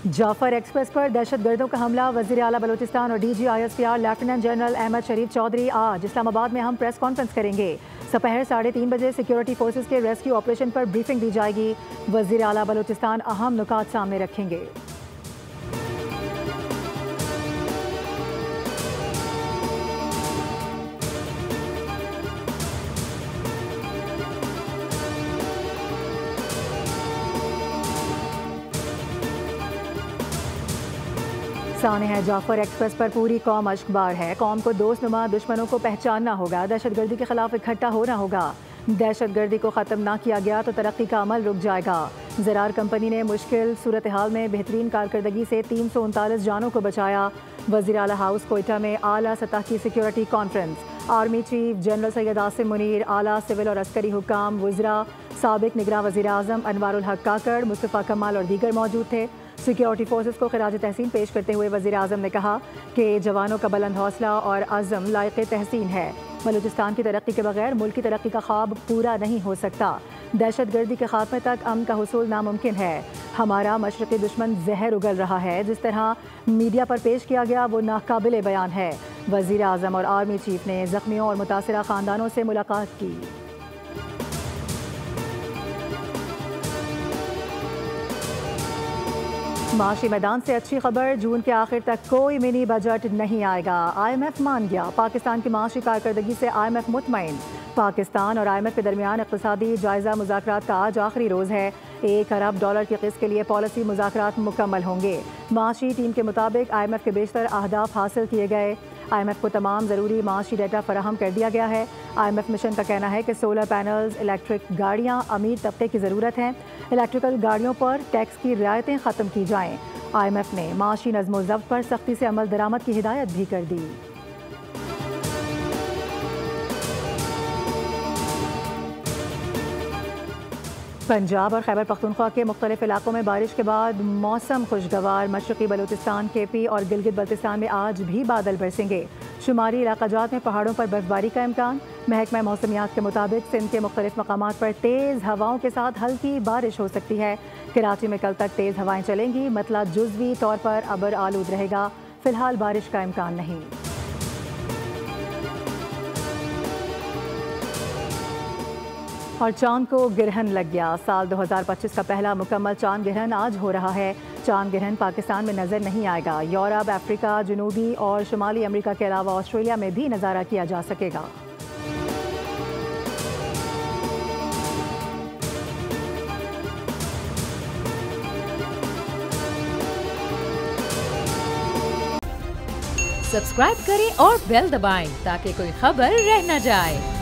Jafar express पर दहशतगर्दों का हमला, वज़ीर आला बलूचिस्तान और DGISPR लेफ्टिनेंट जनरल अहमद शरीफ चौधरी आज इस्लामाबाद में हम प्रेस कॉन्फ्रेंस करेंगे। दोपहर 3:30 बजे सिक्योरिटी फोर्सेस के रेस्क्यू ऑपरेशन पर ब्रीफिंग दी जाएगी। वज़ीर आला बलूचिस्तान अहम नुकात सामने रखेंगे। साने है जाफर एक्सप्रेस पर पूरी कौम अश्कबार है। कौम को दोस्तनुमा दुश्मनों को पहचानना होगा, दहशतगर्दी के खिलाफ इकट्ठा होना होगा। दहशतगर्दी को ख़त्म ना किया गया तो तरक्की का अमल रुक जाएगा। ज़रार कंपनी ने मुश्किल सूरत हाल में बेहतरीन कारकर्दगी से 339 जानों को बचाया। वज़ीर आला हाउस कोयटा में आला सतह की security conference, army chief general Syed Asim Munir, आला सिविल और अस्करी हुक्काम, वज़रा, साबिक निगरान वज़ीर आज़म अनवारुल हक काकड़, मुस्तफ़ा कमाल और दीगर मौजूद थे। सिक्योरिटी फोर्सेस को खिराज तहसीन पेश करते हुए वज़ीर आज़म ने कहा कि जवानों का बुलंद हौसला और अज़म लायक़ तहसीन है। बलूचिस्तान की तरक्की के बगैर मुल्क की तरक्की का ख्वाब पूरा नहीं हो सकता। दहशतगर्दी के खात्मे तक अमन का हुसूल नामुमकिन है। हमारा मशरक़ी दुश्मन जहर उगल रहा है। जिस तरह मीडिया पर पेश किया गया वो नाकाबिले बयान है। वज़ीर आज़म और आर्मी चीफ ने ज़ख्मियों और मुतासिरा ख़ानदानों से मुलाकात की। माशी मैदान से अच्छी खबर, जून के आखिर तक कोई मिनी बजट नहीं आएगा। IMF मान गया। पाकिस्तान की माशी कारकर्दगी से IMF मुतमईन। पाकिस्तान और IMF के दरमियान इक़्तिसादी जायज़ा मुज़ाकरात का आज आखिरी रोज़ है। $1 अरब की क़िस्त के लिए पॉलिसी मुज़ाकरात मुकम्मल होंगे। माशी टीम के मुताबिक IMF के बेशतर अहदाफ हासिल किए गए। IMF को तमाम ज़रूरी माशी डेटा फराहम कर दिया गया है। IMF मिशन का कहना है कि सोलर पैनल्स, इलेक्ट्रिक गाड़ियाँ अमीर तबके की ज़रूरत है। इलेक्ट्रिकल गाड़ियों पर टैक्स की रियायतें ख़त्म की जाएँ। IMF ने माशी नज़्म व ज़ब्त पर सख्ती से अमल दरामद की हिदायत भी कर दी। पंजाब और खैबर पख्तूनख्वा के मुख्तलिफ इलाकों में बारिश के बाद मौसम खुशगवार। मशरक़ी बलूचिस्तान, KP और गिलगित बल्तिस्तान में आज भी बादल बरसेंगे। शुमारी इलाक़ाजात में पहाड़ों पर बर्फबारी का इम्कान। महकमा मौसमियात के मुताबिक सिंध के मुख्तलिफ मकामात पर तेज़ हवाओं के साथ हल्की बारिश हो सकती है। कराची में कल तक तेज़ हवाएं चलेंगी। मतला जुज़वी तौर पर अबर आलूद रहेगा। फ़िलहाल बारिश का इम्कान नहीं। और चांद को गिरहन लग गया। साल 2025 का पहला मुकम्मल चांद गिरहन आज हो रहा है। चांद गिरहन पाकिस्तान में नज़र नहीं आएगा। यूरोप, अफ्रीका, जनूबी और शुमाली अमेरिका के अलावा ऑस्ट्रेलिया में भी नज़ारा किया जा सकेगा। सब्सक्राइब करें और बेल दबाएं ताकि कोई खबर रह न जाए।